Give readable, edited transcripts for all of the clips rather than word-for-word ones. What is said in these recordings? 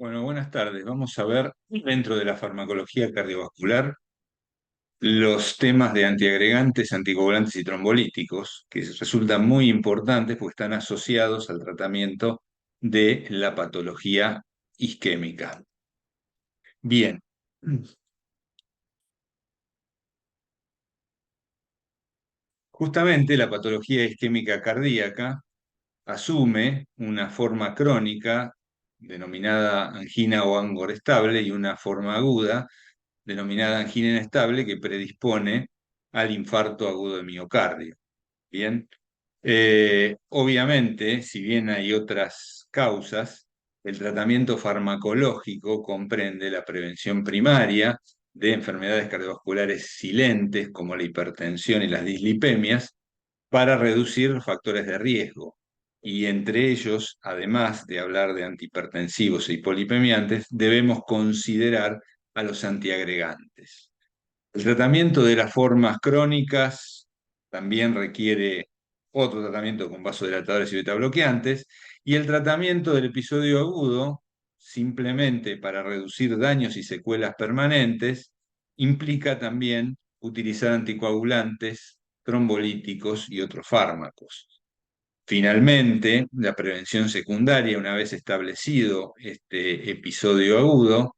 Bueno, buenas tardes. Vamos a ver dentro de la farmacología cardiovascular los temas de antiagregantes, anticoagulantes y trombolíticos, que resultan muy importantes porque están asociados al tratamiento de la patología isquémica. Bien, justamente la patología isquémica cardíaca asume una forma crónica denominada angina o angor estable y una forma aguda denominada angina inestable que predispone al infarto agudo de miocardio. Bien, obviamente, si bien hay otras causas, el tratamiento farmacológico comprende la prevención primaria de enfermedades cardiovasculares silentes como la hipertensión y las dislipemias para reducir los factores de riesgo. Y entre ellos, además de hablar de antihipertensivos e hipolipemiantes, debemos considerar a los antiagregantes. El tratamiento de las formas crónicas también requiere otro tratamiento con vasodilatadores y betabloqueantes, y el tratamiento del episodio agudo, simplemente para reducir daños y secuelas permanentes, implica también utilizar anticoagulantes, trombolíticos y otros fármacos. Finalmente, la prevención secundaria, una vez establecido este episodio agudo,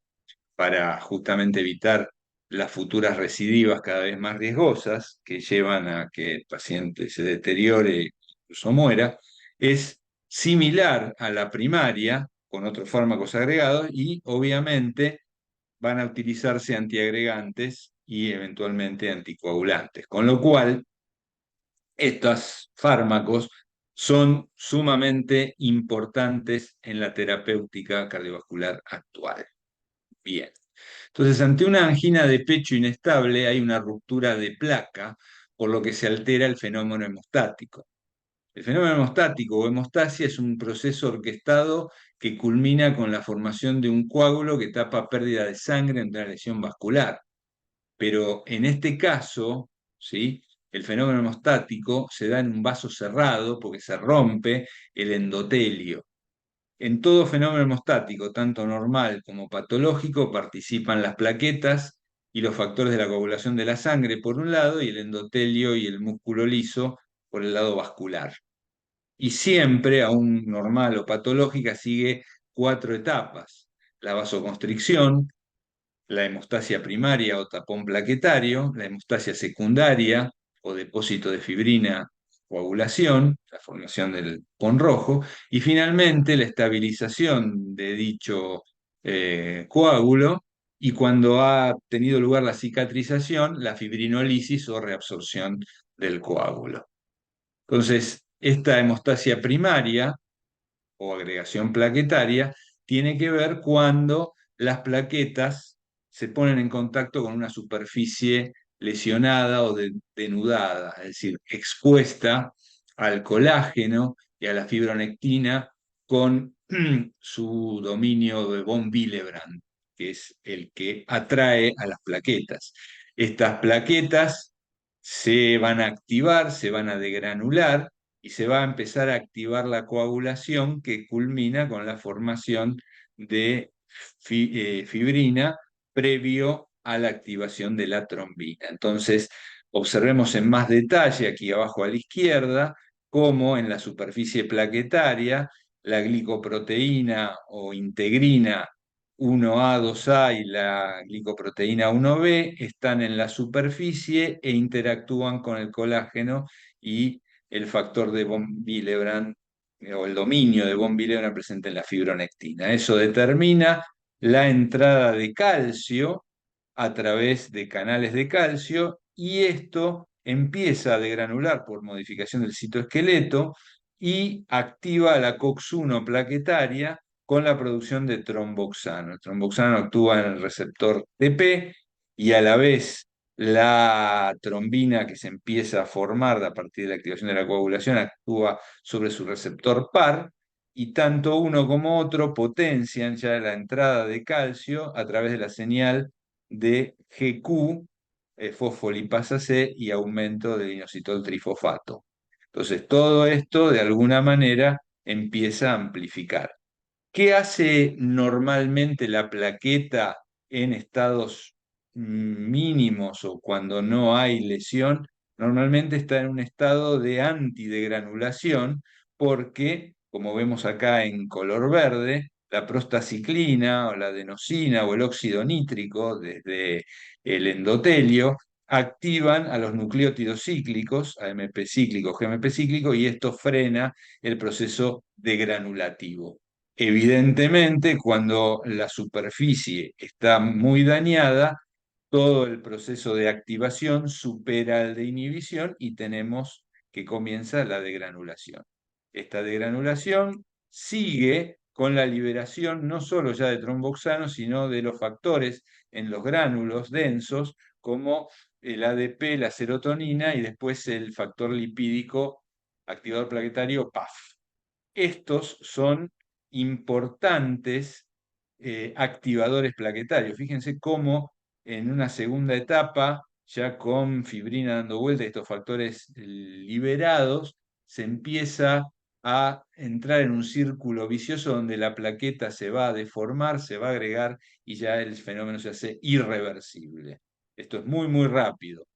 para justamente evitar las futuras recidivas cada vez más riesgosas que llevan a que el paciente se deteriore e incluso muera, es similar a la primaria con otros fármacos agregados y obviamente van a utilizarse antiagregantes y eventualmente anticoagulantes, con lo cual estos fármacos son sumamente importantes en la terapéutica cardiovascular actual. Bien. Entonces, ante una angina de pecho inestable hay una ruptura de placa, por lo que se altera el fenómeno hemostático. El fenómeno hemostático o hemostasia es un proceso orquestado que culmina con la formación de un coágulo que tapa pérdida de sangre ante una lesión vascular. Pero en este caso, ¿sí? El fenómeno hemostático se da en un vaso cerrado porque se rompe el endotelio. En todo fenómeno hemostático, tanto normal como patológico, participan las plaquetas y los factores de la coagulación de la sangre por un lado y el endotelio y el músculo liso por el lado vascular. Y siempre, aún normal o patológica, sigue cuatro etapas: la vasoconstricción, la hemostasia primaria o tapón plaquetario, la hemostasia secundaria o depósito de fibrina, coagulación, la formación del pon rojo, y finalmente la estabilización de dicho coágulo, y cuando ha tenido lugar la cicatrización, la fibrinolisis o reabsorción del coágulo. Entonces, esta hemostasia primaria o agregación plaquetaria tiene que ver cuando las plaquetas se ponen en contacto con una superficie lesionada o denudada, es decir, expuesta al colágeno y a la fibronectina con su dominio de von Willebrand, que es el que atrae a las plaquetas. Estas plaquetas se van a activar, se van a degranular y se va a empezar a activar la coagulación que culmina con la formación de fibrina previo a la activación de la trombina. Entonces, observemos en más detalle aquí abajo a la izquierda cómo en la superficie plaquetaria la glicoproteína o integrina 1A, 2A y la glicoproteína 1B están en la superficie e interactúan con el colágeno y el factor de von Willebrand o el dominio de von Willebrand presente en la fibronectina. Eso determina la entrada de calcio a través de canales de calcio y esto empieza a degranular por modificación del citoesqueleto y activa la COX-1 plaquetaria con la producción de tromboxano. El tromboxano actúa en el receptor TP y a la vez la trombina que se empieza a formar a partir de la activación de la coagulación actúa sobre su receptor PAR y tanto uno como otro potencian ya la entrada de calcio a través de la señal de GQ, fosfolipasa C y aumento del inositol trifosfato. Entonces todo esto de alguna manera empieza a amplificar. ¿Qué hace normalmente la plaqueta en estados mínimos o cuando no hay lesión? Normalmente está en un estado de antidegranulación porque, como vemos acá en color verde, la prostaciclina o la adenosina o el óxido nítrico desde el endotelio activan a los nucleótidos cíclicos, AMP cíclico, GMP cíclico, y esto frena el proceso degranulativo. Evidentemente, cuando la superficie está muy dañada, todo el proceso de activación supera el de inhibición y tenemos que comienza la degranulación. Esta degranulación sigue con la liberación no solo ya de tromboxano, sino de los factores en los gránulos densos, como el ADP, la serotonina y después el factor lipídico activador plaquetario PAF. Estos son importantes activadores plaquetarios. Fíjense cómo en una segunda etapa, ya con fibrina dando vuelta, estos factores liberados, se empieza a entrar en un círculo vicioso donde la plaqueta se va a deformar, se va a agregar y ya el fenómeno se hace irreversible. Esto es muy, muy rápido.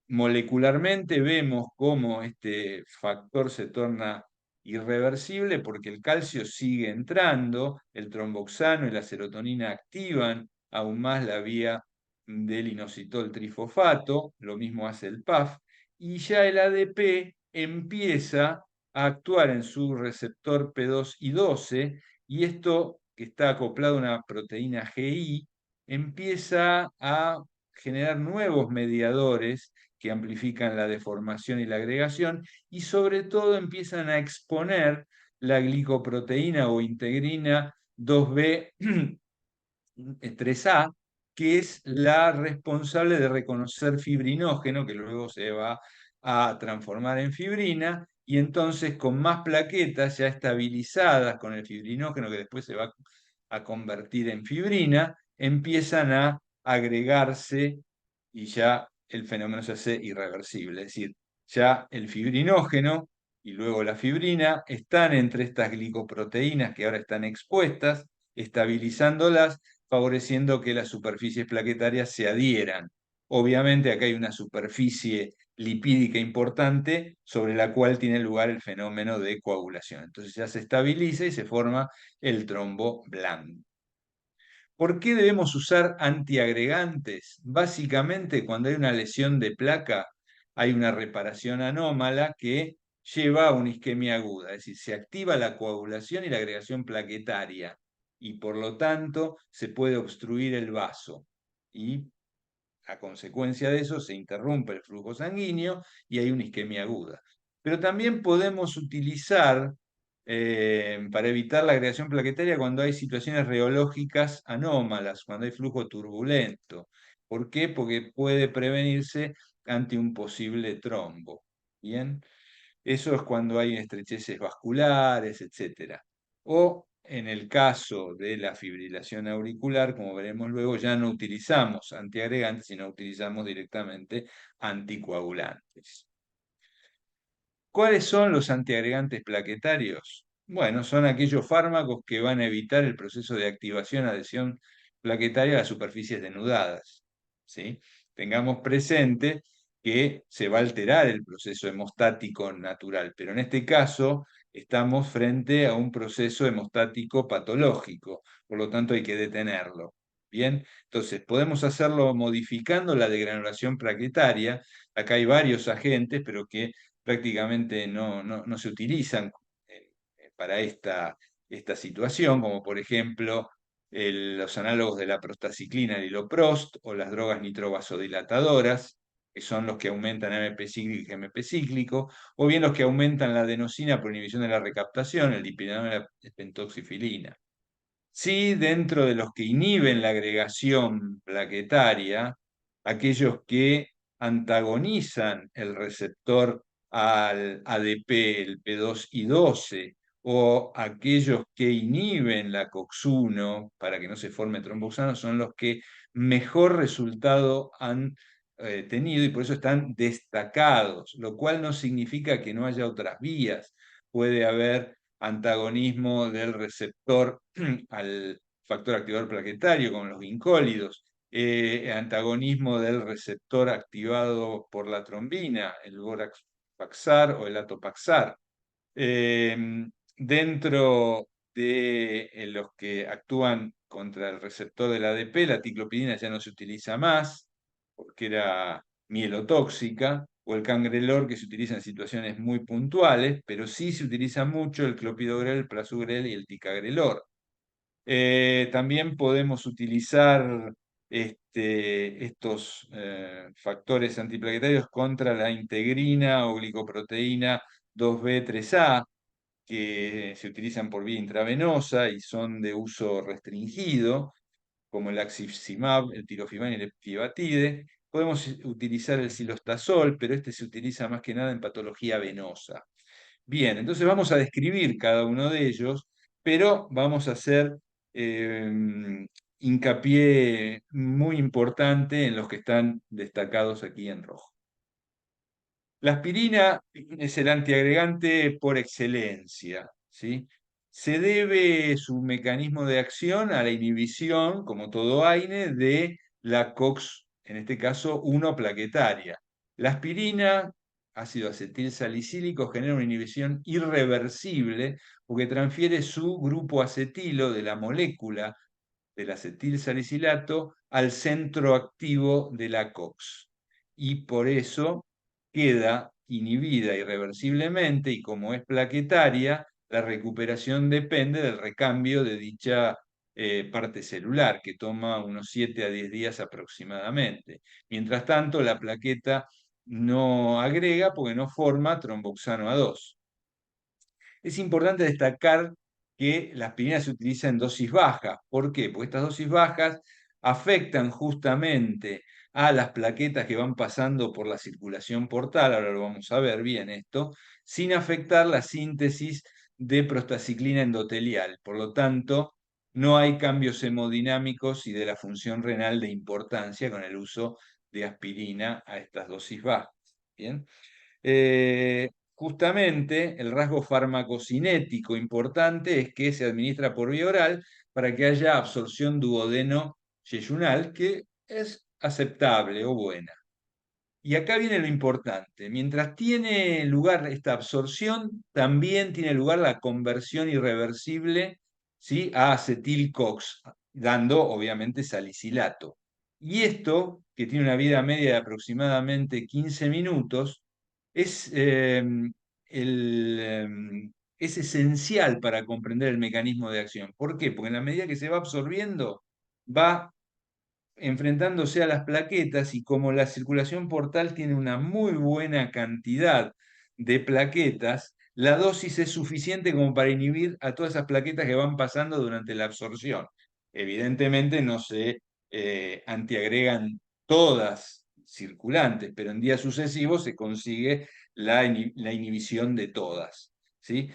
Molecularmente vemos cómo este factor se torna irreversible porque el calcio sigue entrando, el tromboxano y la serotonina activan aún más la vía del inositol trifosfato, lo mismo hace el PAF, y ya el ADP empieza a actuar en su receptor P2 y 12, y esto que está acoplado a una proteína GI empieza a generar nuevos mediadores que amplifican la deformación y la agregación, y sobre todo empiezan a exponer la glicoproteína o integrina 2B 3A, que es la responsable de reconocer fibrinógeno, que luego se va a transformar en fibrina, y entonces con más plaquetas ya estabilizadas con el fibrinógeno, que después se va a convertir en fibrina, empiezan a agregarse y ya el fenómeno se hace irreversible. Es decir, ya el fibrinógeno y luego la fibrina están entre estas glicoproteínas que ahora están expuestas, estabilizándolas, favoreciendo que las superficies plaquetarias se adhieran. Obviamente acá hay una superficie lipídica importante sobre la cual tiene lugar el fenómeno de coagulación. Entonces ya se estabiliza y se forma el trombo blanco. ¿Por qué debemos usar antiagregantes? Básicamente, cuando hay una lesión de placa, hay una reparación anómala que lleva a una isquemia aguda, es decir, se activa la coagulación y la agregación plaquetaria, y por lo tanto se puede obstruir el vaso. Y a consecuencia de eso se interrumpe el flujo sanguíneo y hay una isquemia aguda. Pero también podemos utilizar para evitar la agregación plaquetaria cuando hay situaciones reológicas anómalas, cuando hay flujo turbulento. ¿Por qué? Porque puede prevenirse ante un posible trombo. ¿Bien? Eso es cuando hay estrecheces vasculares, etc. O en el caso de la fibrilación auricular, como veremos luego, ya no utilizamos antiagregantes, sino utilizamos directamente anticoagulantes. ¿Cuáles son los antiagregantes plaquetarios? Bueno, son aquellos fármacos que van a evitar el proceso de activación-adhesión plaquetaria a las superficies denudadas. ¿Sí? Tengamos presente que se va a alterar el proceso hemostático natural, pero en este caso estamos frente a un proceso hemostático patológico, por lo tanto hay que detenerlo. Bien, entonces podemos hacerlo modificando la degranulación plaquetaria. Acá hay varios agentes, pero que prácticamente no se utilizan para esta situación, como por ejemplo los análogos de la prostaciclina, el iloprost, o las drogas nitrovasodilatadoras, que son los que aumentan AMP cíclico y GMP cíclico, o bien los que aumentan la adenosina por inhibición de la recaptación, el dipirona y la pentoxifilina. Sí, dentro de los que inhiben la agregación plaquetaria, aquellos que antagonizan el receptor al ADP, el P2 y 12, o aquellos que inhiben la COX-1 para que no se forme tromboxano, son los que mejor resultado han tenido y por eso están destacados, lo cual no significa que no haya otras vías. Puede haber antagonismo del receptor al factor activador plaquetario, como los vincólidos, antagonismo del receptor activado por la trombina, el Borax-Paxar o el Atopaxar. Dentro de los que actúan contra el receptor del ADP, la ticlopidina ya no se utiliza más porque era mielotóxica, o el cangrelor que se utiliza en situaciones muy puntuales, pero sí se utiliza mucho el clopidogrel, el prasugrel y el ticagrelor. También podemos utilizar estos factores antiplaquetarios contra la integrina o glicoproteína 2B3A, que se utilizan por vía intravenosa y son de uso restringido, como el axizimab, el tirofimab y el eptibatide. Podemos utilizar el cilostazol, pero este se utiliza más que nada en patología venosa. Bien, entonces vamos a describir cada uno de ellos, pero vamos a hacer hincapié muy importante en los que están destacados aquí en rojo. La aspirina es el antiagregante por excelencia, ¿sí? Se debe su mecanismo de acción a la inhibición, como todo AINE, de la COX, en este caso 1 plaquetaria. La aspirina, ácido acetil salicílico, genera una inhibición irreversible porque transfiere su grupo acetilo de la molécula del acetil salicilato al centro activo de la COX. Y por eso queda inhibida irreversiblemente y como es plaquetaria, la recuperación depende del recambio de dicha parte celular, que toma unos 7 a 10 días aproximadamente. Mientras tanto, la plaqueta no agrega porque no forma tromboxano A2. Es importante destacar que la aspirina se utiliza en dosis bajas. ¿Por qué? Porque estas dosis bajas afectan justamente a las plaquetas que van pasando por la circulación portal, ahora lo vamos a ver bien esto, sin afectar la síntesis de prostaciclina endotelial. Por lo tanto, no hay cambios hemodinámicos y de la función renal de importancia con el uso de aspirina a estas dosis bajas. ¿Bien? Justamente el rasgo farmacocinético importante es que se administra por vía oral para que haya absorción duodeno-yeyunal, que es aceptable o buena. Y acá viene lo importante. Mientras tiene lugar esta absorción, también tiene lugar la conversión irreversible, ¿sí?, a acetil-COX, dando obviamente salicilato. Y esto, que tiene una vida media de aproximadamente 15 minutos, es, es esencial para comprender el mecanismo de acción. ¿Por qué? Porque en la medida que se va absorbiendo, va enfrentándose a las plaquetas y como la circulación portal tiene una muy buena cantidad de plaquetas, la dosis es suficiente como para inhibir a todas esas plaquetas que van pasando durante la absorción. Evidentemente no se antiagregan todas circulantes, pero en días sucesivos se consigue la inhibición de todas, ¿sí?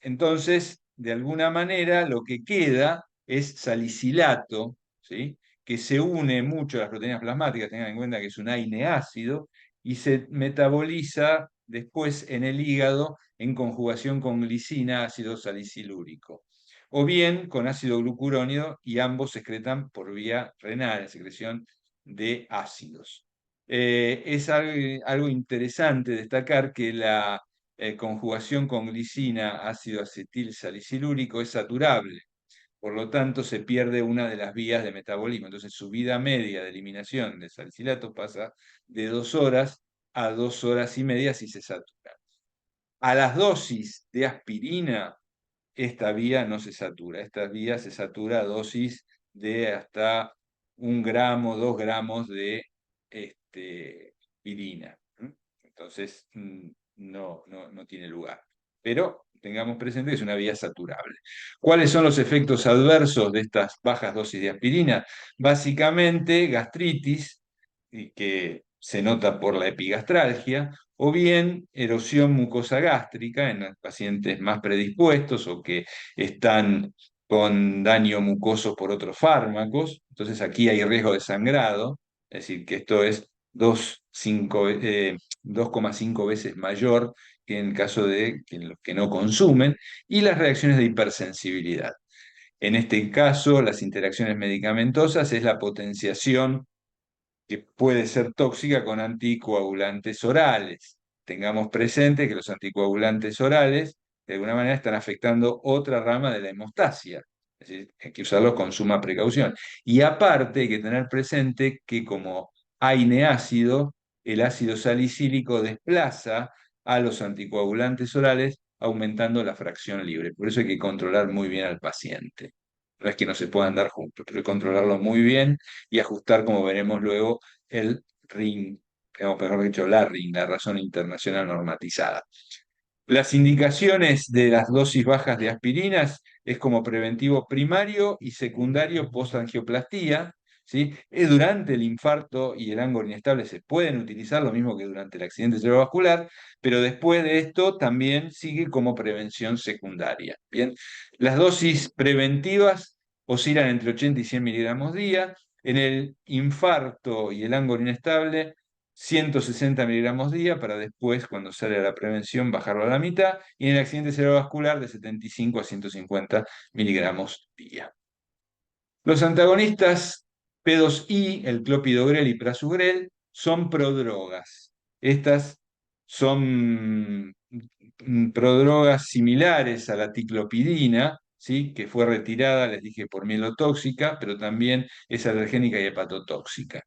Entonces, de alguna manera, lo que queda es salicilato, ¿sí?, que se une mucho a las proteínas plasmáticas, tengan en cuenta que es un AINE ácido, y se metaboliza después en el hígado en conjugación con glicina, ácido salicilúrico, o bien con ácido glucurónido, y ambos se excretan por vía renal, secreción de ácidos. Es algo interesante destacar que la conjugación con glicina, ácido acetil salicilúrico, es saturable. Por lo tanto, se pierde una de las vías de metabolismo. Entonces, su vida media de eliminación de salicilato pasa de 2 horas a 2 horas y media si se satura. A las dosis de aspirina, esta vía no se satura. Esta vía se satura a dosis de hasta 1 gramo, 2 gramos de aspirina. Entonces, no tiene lugar. Pero tengamos presente que es una vía saturable. ¿Cuáles son los efectos adversos de estas bajas dosis de aspirina? Básicamente, gastritis, y que se nota por la epigastralgia, o bien erosión mucosa gástrica en pacientes más predispuestos o que están con daño mucoso por otros fármacos. Entonces aquí hay riesgo de sangrado, es decir, que esto es 2,5 veces mayor que en el caso de los que no consumen, y las reacciones de hipersensibilidad. En este caso, las interacciones medicamentosas es la potenciación que puede ser tóxica con anticoagulantes orales. Tengamos presente que los anticoagulantes orales de alguna manera están afectando otra rama de la hemostasia. Es decir, hay que usarlos con suma precaución. Y aparte hay que tener presente que como hay neácido, el ácido salicílico desplaza a los anticoagulantes orales aumentando la fracción libre. Por eso hay que controlar muy bien al paciente. No es que no se puedan dar juntos, pero hay que controlarlo muy bien y ajustar, como veremos luego, el RIN, o mejor dicho, la RIN, la razón internacional normatizada. Las indicaciones de las dosis bajas de aspirinas es como preventivo primario y secundario post-angioplastía, ¿sí? Durante el infarto y el ángulo inestable se pueden utilizar, lo mismo que durante el accidente cerebrovascular, pero después de esto también sigue como prevención secundaria. Bien, las dosis preventivas oscilan entre 80 y 100 miligramos día. En el infarto y el ángulo inestable 160 miligramos día para después, cuando sale a la prevención, bajarlo a la mitad, y en el accidente cerebrovascular de 75 a 150 miligramos día. Los antagonistas P2I, el clopidogrel y prasugrel, son prodrogas. Estas son prodrogas similares a la ticlopidina, ¿sí? Que fue retirada, les dije, por mielotóxica, pero también es alergénica y hepatotóxica.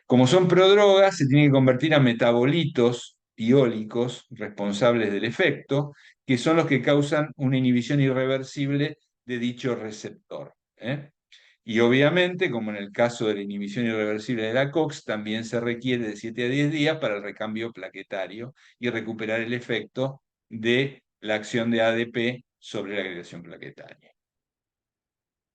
Como son prodrogas, se tienen que convertir a metabolitos tiólicos responsables del efecto, que son los que causan una inhibición irreversible de dicho receptor. Y obviamente, como en el caso de la inhibición irreversible de la COX, también se requiere de 7 a 10 días para el recambio plaquetario y recuperar el efecto de la acción de ADP sobre la agregación plaquetaria.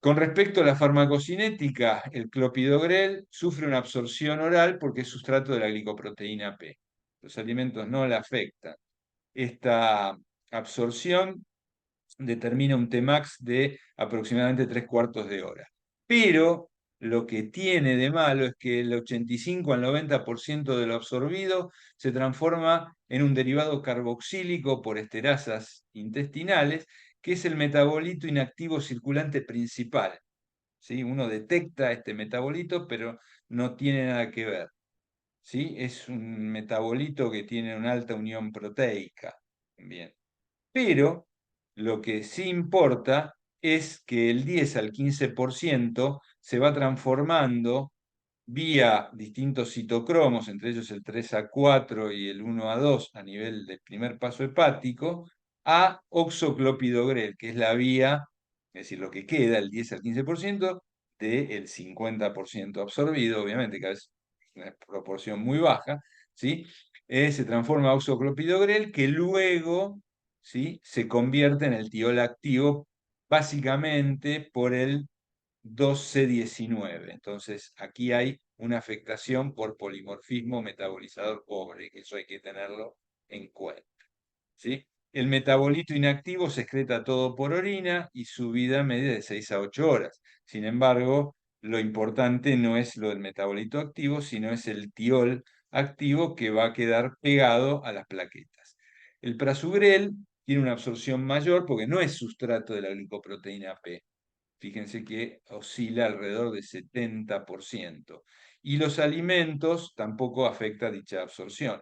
Con respecto a la farmacocinética, el clopidogrel sufre una absorción oral porque es sustrato de la glicoproteína P. Los alimentos no la afectan. Esta absorción determina un Tmax de aproximadamente 3/4 de hora. Pero lo que tiene de malo es que el 85 al 90% de lo absorbido se transforma en un derivado carboxílico por esterasas intestinales, que es el metabolito inactivo circulante principal. ¿Sí? Uno detecta este metabolito, pero no tiene nada que ver. ¿Sí? Es un metabolito que tiene una alta unión proteica. Bien. Pero lo que sí importa es que el 10 al 15% se va transformando vía distintos citocromos, entre ellos el 3A4 y el 1A2 a nivel del primer paso hepático, a oxoclopidogrel, que es la vía, es decir, lo que queda, el 10 al 15% del 50% absorbido, obviamente, que es una proporción muy baja, ¿sí? Se transforma a oxoclopidogrel, que luego, ¿sí?, se convierte en el tiol activo, básicamente por el 2C19. Entonces, aquí hay una afectación por polimorfismo metabolizador pobre, que eso hay que tenerlo en cuenta. ¿Sí? El metabolito inactivo se excreta todo por orina y su vida media de 6 a 8 horas. Sin embargo, lo importante no es lo del metabolito activo, sino es el tiol activo que va a quedar pegado a las plaquetas. El prasugrel tiene una absorción mayor porque no es sustrato de la glicoproteína P. Fíjense que oscila alrededor de 70%. Y los alimentos tampoco afecta dicha absorción.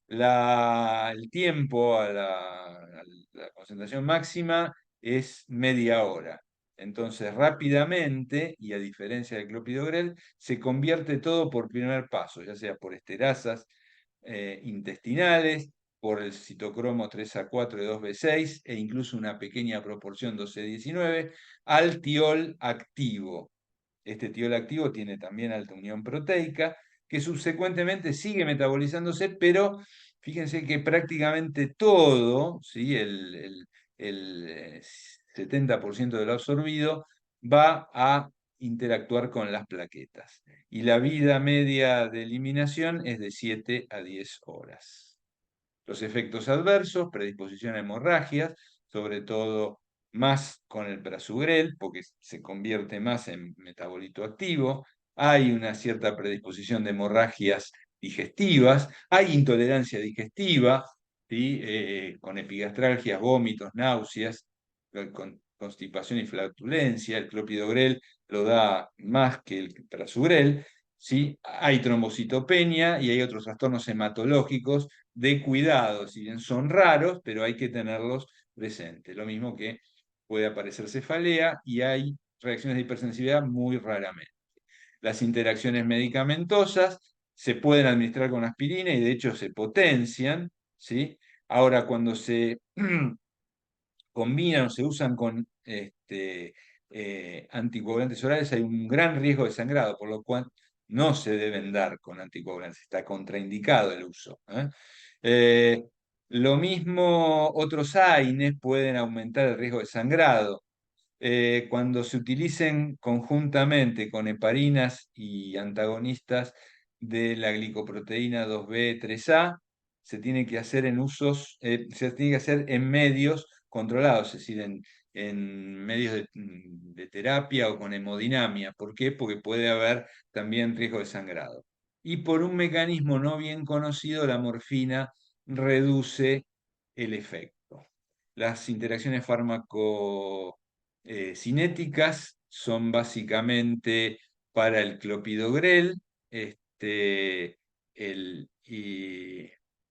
El tiempo a la concentración máxima es media hora. Entonces, rápidamente, y a diferencia del clopidogrel, se convierte todo por primer paso, ya sea por esterasas intestinales, por el citocromo 3A4 de 2B6 e incluso una pequeña proporción 2C19, al tiol activo. Este tiol activo tiene también alta unión proteica, que subsecuentemente sigue metabolizándose, pero fíjense que prácticamente todo, ¿sí?, el 70% de lo absorbido va a interactuar con las plaquetas. Y la vida media de eliminación es de 7 a 10 horas. Los efectos adversos, predisposición a hemorragias, sobre todo más con el prasugrel, porque se convierte más en metabolito activo. Hay una cierta predisposición de hemorragias digestivas, hay intolerancia digestiva, ¿sí? Con epigastralgias, vómitos, náuseas, con constipación y flatulencia. El clopidogrel lo da más que el prasugrel, ¿sí? Hay trombocitopenia y hay otros trastornos hematológicos de cuidado, si bien son raros, pero hay que tenerlos presentes. Lo mismo que puede aparecer cefalea y hay reacciones de hipersensibilidad muy raramente. Las interacciones medicamentosas se pueden administrar con aspirina y de hecho se potencian, ¿sí? Ahora, cuando se combinan o se usan con anticoagulantes orales, hay un gran riesgo de sangrado, por lo cual no se deben dar con anticoagulantes, está contraindicado el uso. Eh, lo mismo, otros AINES pueden aumentar el riesgo de sangrado. Cuando se utilicen conjuntamente con heparinas y antagonistas de la glicoproteína 2B3A, se tiene que hacer en usos, se tiene que hacer en medios controlados, es decir, en medios de terapia o con hemodinamia. ¿Por qué? Porque puede haber también riesgo de sangrado. Y por un mecanismo no bien conocido, la morfina reduce el efecto. Las interacciones cinéticas son básicamente para el clopidogrel, y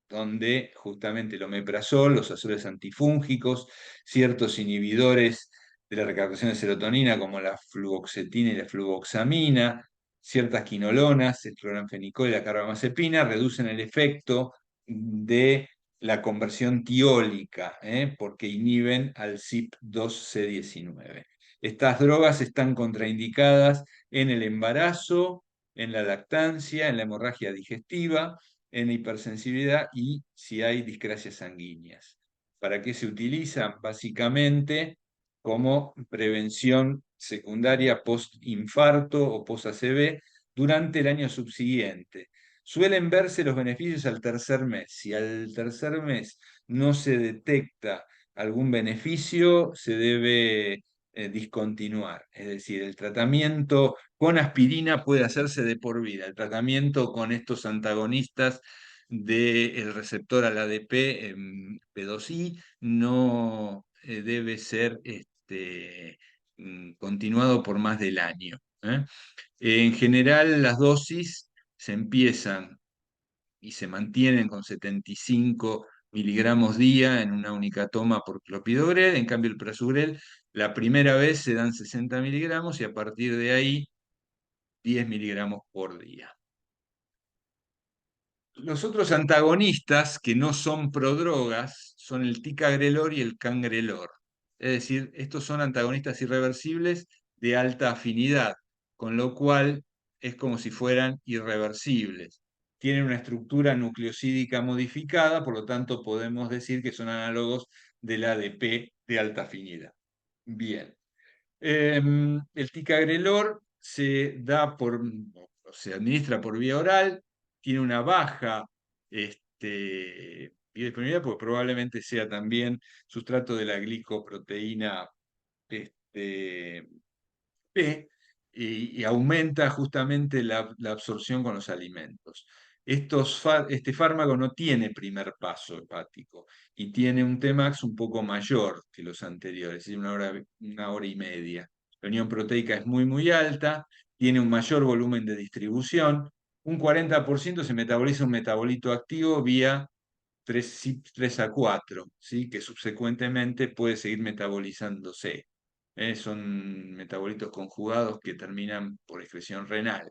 donde justamente el omeprazol, los ácidos antifúngicos, ciertos inhibidores de la recaptación de serotonina como la fluoxetina y la fluvoxamina, ciertas quinolonas, el cloranfenicol y la carbamazepina, reducen el efecto de la conversión tiólica, porque inhiben al CYP2C19. Estas drogas están contraindicadas en el embarazo, en la lactancia, en la hemorragia digestiva, en la hipersensibilidad y si hay discrasias sanguíneas. ¿Para qué se utilizan? Básicamente como prevención secundaria post-infarto o post-ACV durante el año subsiguiente. Suelen verse los beneficios al tercer mes. Si al tercer mes no se detecta algún beneficio, se debe discontinuar. Es decir, el tratamiento con aspirina puede hacerse de por vida. El tratamiento con estos antagonistas del receptor al ADP P2I no debe ser continuado por más del año. En general, las dosis se empiezan y se mantienen con 75 miligramos día en una única toma por clopidogrel. En cambio, el prasugrel, la primera vez se dan 60 miligramos y a partir de ahí 10 miligramos por día. Los otros antagonistas que no son prodrogas son el ticagrelor y el cangrelor. Es decir, estos son antagonistas irreversibles de alta afinidad, con lo cual es como si fueran irreversibles. Tienen una estructura nucleosídica modificada, por lo tanto podemos decir que son análogos del ADP de alta afinidad. Bien. El ticagrelor se administra por vía oral, tiene una baja biodisponibilidad, porque probablemente sea también sustrato de la glicoproteína este, P y aumenta justamente la absorción con los alimentos. Este fármaco no tiene primer paso hepático y tiene un Tmax un poco mayor que los anteriores, es 1 hora y media. La unión proteica es muy, muy alta, tiene un mayor volumen de distribución, un 40% se metaboliza un metabolito activo vía 3A4, ¿sí? Que subsecuentemente puede seguir metabolizándose. Son metabolitos conjugados que terminan por excreción renal.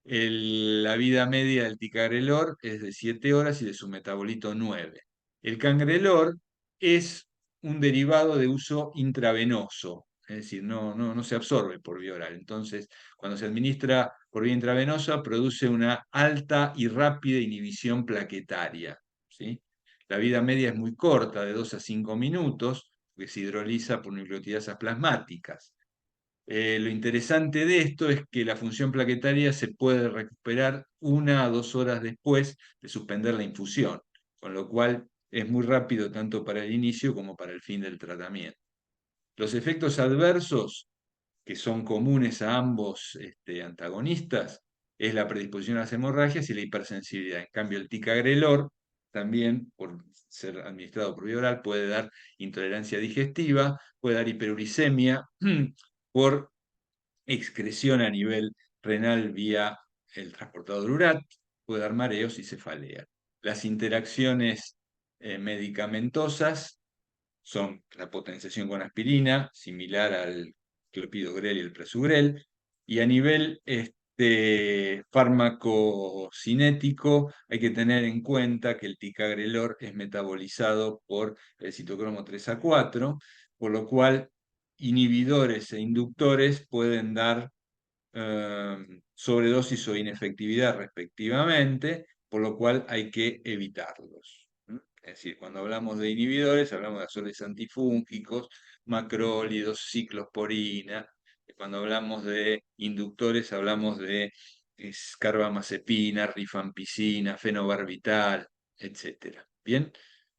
La vida media del ticagrelor es de 7 horas y de su metabolito 9. El cangrelor es un derivado de uso intravenoso, es decir, no se absorbe por vía oral. Entonces, cuando se administra por vía intravenosa, produce una alta y rápida inhibición plaquetaria, ¿sí? La vida media es muy corta, de 2 a 5 minutos, que se hidroliza por nucleotidasas plasmáticas. Lo interesante de esto es que la función plaquetaria se puede recuperar 1 a 2 horas después de suspender la infusión, con lo cual es muy rápido tanto para el inicio como para el fin del tratamiento. Los efectos adversos, que son comunes a ambos antagonistas, es la predisposición a las hemorragias y la hipersensibilidad. En cambio, el ticagrelor también, por ser administrado por vía oral, puede dar intolerancia digestiva, puede dar hiperuricemia por excreción a nivel renal vía el transportador URAT, puede dar mareos y cefalea. Las interacciones medicamentosas son la potenciación con aspirina, similar al clopidogrel y el prasugrel, y a nivel farmacocinético hay que tener en cuenta que el ticagrelor es metabolizado por el citocromo 3A4, por lo cual inhibidores e inductores pueden dar sobredosis o inefectividad respectivamente, por lo cual hay que evitarlos. Es decir, cuando hablamos de inhibidores, hablamos de azoles antifúngicos, macrólidos, ciclosporina. Cuando hablamos de inductores, hablamos de carbamazepina, rifampicina, fenobarbital, etc. Bien,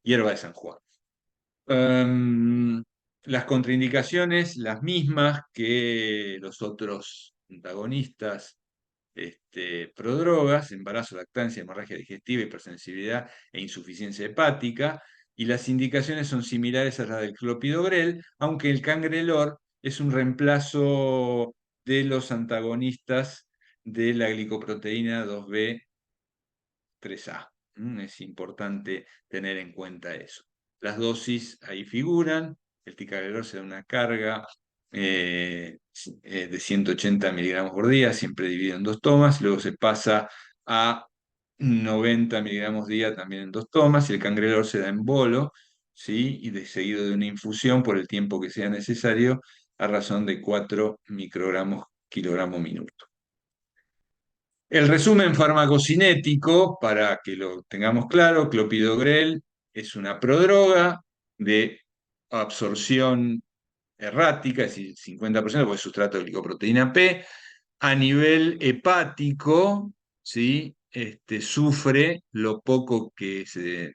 hierba de San Juan. Um, las contraindicaciones, las mismas que los otros antagonistas prodrogas, embarazo, lactancia, hemorragia digestiva, hipersensibilidad e insuficiencia hepática, y las indicaciones son similares a las del clopidogrel, aunque el cangrelor es un reemplazo de los antagonistas de la glicoproteína 2B 3A. Es importante tener en cuenta eso. Las dosis ahí figuran. El ticagrelor se da una carga de 180 miligramos por día, siempre dividido en 2 tomas. Luego se pasa a 90 miligramos día también en 2 tomas. Y el cangrelor se da en bolo, ¿sí? Y seguido de una infusión por el tiempo que sea necesario, a razón de 4 microgramos kilogramo minuto. El resumen farmacocinético, para que lo tengamos claro: clopidogrel es una prodroga de absorción errática, es decir, 50%, porque es sustrato de glicoproteína P. A nivel hepático, ¿sí? Sufre lo poco que se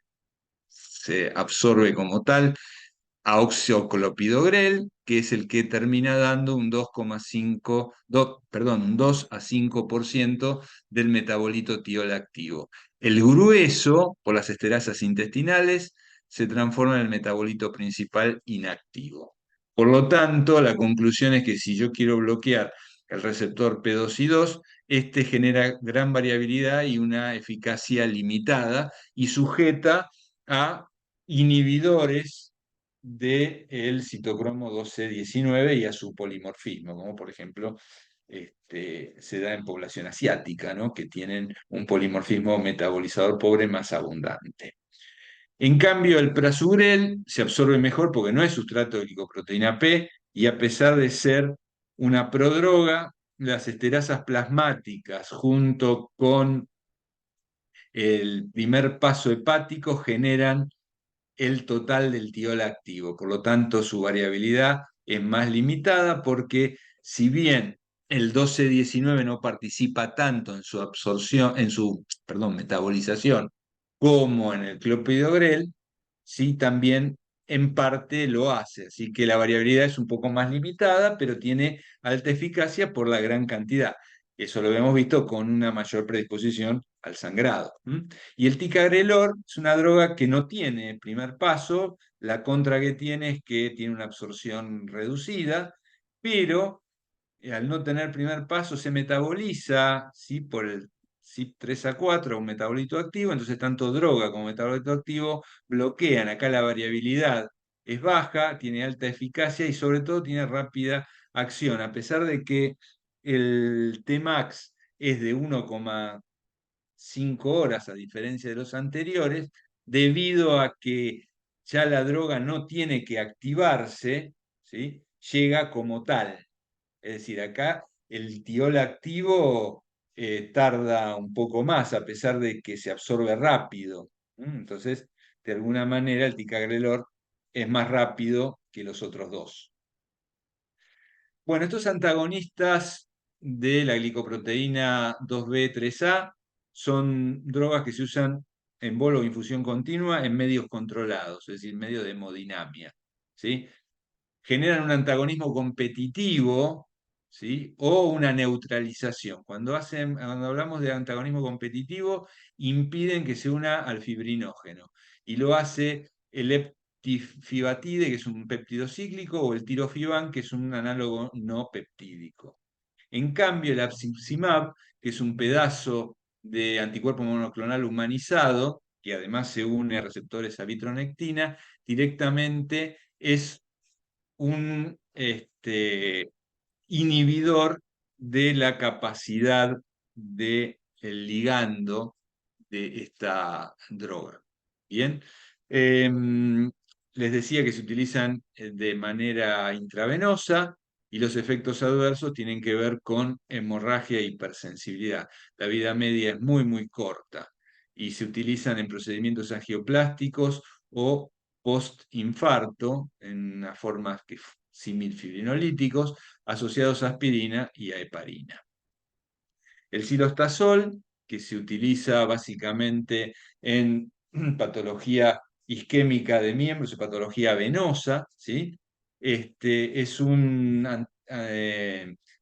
absorbe como tal a oxoclopidogrel, que es el que termina dando un 2 a 5% del metabolito tiol activo. El grueso, por las esterasas intestinales, se transforma en el metabolito principal inactivo. Por lo tanto, la conclusión es que si yo quiero bloquear el receptor P2 y 2, este genera gran variabilidad y una eficacia limitada y sujeta a inhibidores del citocromo 12-19 y a su polimorfismo, como por ejemplo se da en población asiática, ¿no? Que tienen un polimorfismo metabolizador pobre más abundante. En cambio, el prasugrel se absorbe mejor porque no es sustrato de glicoproteína P, y a pesar de ser una prodroga, las esterasas plasmáticas junto con el primer paso hepático generan el total del tiol activo. Por lo tanto, su variabilidad es más limitada porque, si bien el 12-19 no participa tanto en su absorción, metabolización, como en el clopidogrel, sí también en parte lo hace. Así que la variabilidad es un poco más limitada, pero tiene alta eficacia por la gran cantidad. Eso lo hemos visto con una mayor predisposición al sangrado. Y el ticagrelor es una droga que no tiene primer paso. La contra que tiene es que tiene una absorción reducida, pero al no tener primer paso se metaboliza, ¿sí? Por el CYP3A4, un metabolito activo. Entonces tanto droga como metabolito activo bloquean. Acá la variabilidad es baja, tiene alta eficacia y sobre todo tiene rápida acción. A pesar de que el Tmax es de 1,5 horas, a diferencia de los anteriores, debido a que ya la droga no tiene que activarse, ¿sí? Llega como tal. Es decir, acá el tiol activo tarda un poco más, a pesar de que se absorbe rápido. Entonces, de alguna manera, el ticagrelor es más rápido que los otros dos. Bueno, estos antagonistas de la glicoproteína 2B3A son drogas que se usan en bolo o infusión continua en medios controlados, es decir, medios de hemodinamia, ¿sí? Generan un antagonismo competitivo ¿sí? O una neutralización. Cuando hablamos de antagonismo competitivo, impiden que se una al fibrinógeno. Y lo hace el eptifibatide, que es un péptido cíclico, o el tirofibán, que es un análogo no peptídico. En cambio, el abcimab, que es un pedazo de anticuerpo monoclonal humanizado, que además se une a receptores a vitronectina, directamente es un inhibidor de la capacidad del ligando de esta droga. Bien. Les decía que se utilizan de manera intravenosa y los efectos adversos tienen que ver con hemorragia e hipersensibilidad. La vida media es muy, muy corta y se utilizan en procedimientos angioplásticos o postinfarto en unas formas que similfibrinolíticos asociados a aspirina y a heparina. El silostazol, que se utiliza básicamente en patología isquémica de miembros y patología venosa, ¿sí? Es un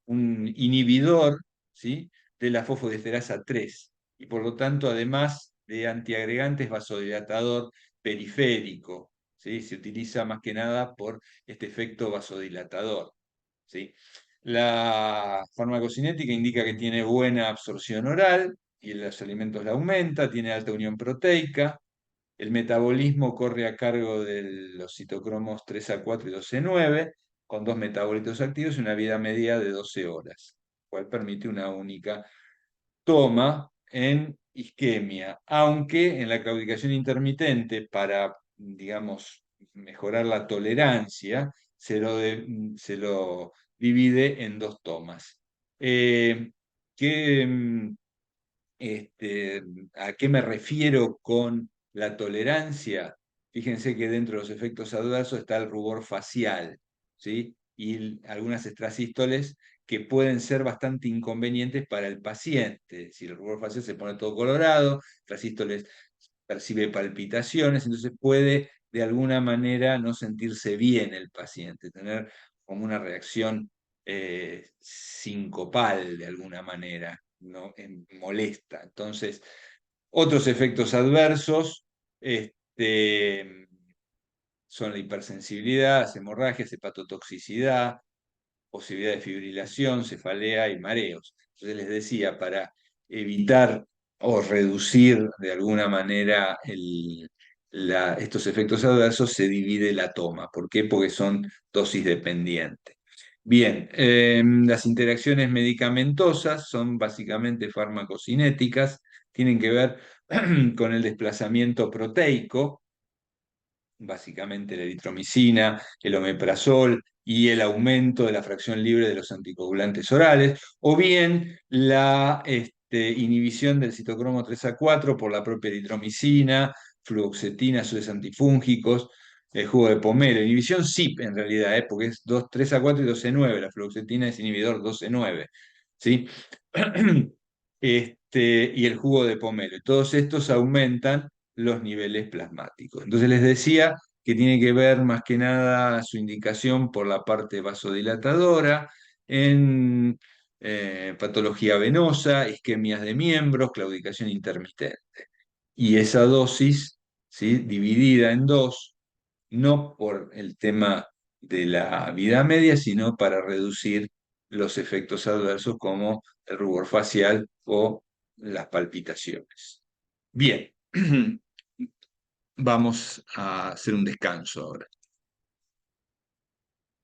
inhibidor, ¿sí? De la fosfodiesterasa 3 y por lo tanto, además de antiagregante, es vasodilatador periférico, ¿sí? Se utiliza más que nada por este efecto vasodilatador, ¿sí? La farmacocinética indica que tiene buena absorción oral y en los alimentos la aumenta, tiene alta unión proteica. El metabolismo corre a cargo de los citocromos 3A4 y 12A9, con dos metabolitos activos y una vida media de 12 horas, cual permite una única toma en isquemia, aunque en la claudicación intermitente, para, digamos, mejorar la tolerancia, se lo divide en dos tomas. Eh, ¿qué, este, ¿A qué me refiero con la tolerancia? Fíjense que dentro de los efectos adversos está el rubor facial, ¿sí? Y algunas extrasístoles que pueden ser bastante inconvenientes para el paciente. Si el rubor facial se pone todo colorado, extrasístoles percibe palpitaciones, entonces puede de alguna manera no sentirse bien el paciente, tener como una reacción sincopal de alguna manera, ¿no? Molesta. Entonces, otros efectos adversos son la hipersensibilidad, las hemorragias, hepatotoxicidad, posibilidad de fibrilación, cefalea y mareos. Entonces les decía, para evitar o reducir de alguna manera estos efectos adversos, se divide la toma. ¿Por qué? Porque son dosis dependientes. Bien, las interacciones medicamentosas son básicamente farmacocinéticas, tienen que ver con el desplazamiento proteico, básicamente la eritromicina, el omeprazol y el aumento de la fracción libre de los anticoagulantes orales, o bien la inhibición del citocromo 3A4 por la propia eritromicina, fluoxetina, ácidos antifúngicos, el jugo de pomelo, inhibición CYP en realidad, porque es 3A4 y 12,9, la fluoxetina es inhibidor 12,9, ¿sí? Y el jugo de pomelo. Todos estos aumentan los niveles plasmáticos. Entonces les decía que tiene que ver más que nada su indicación por la parte vasodilatadora en patología venosa, isquemias de miembros, claudicación intermitente. Y esa dosis, ¿sí? Dividida en dos, no por el tema de la vida media, sino para reducir los efectos adversos como el rubor facial o las palpitaciones. Bien, vamos a hacer un descanso ahora.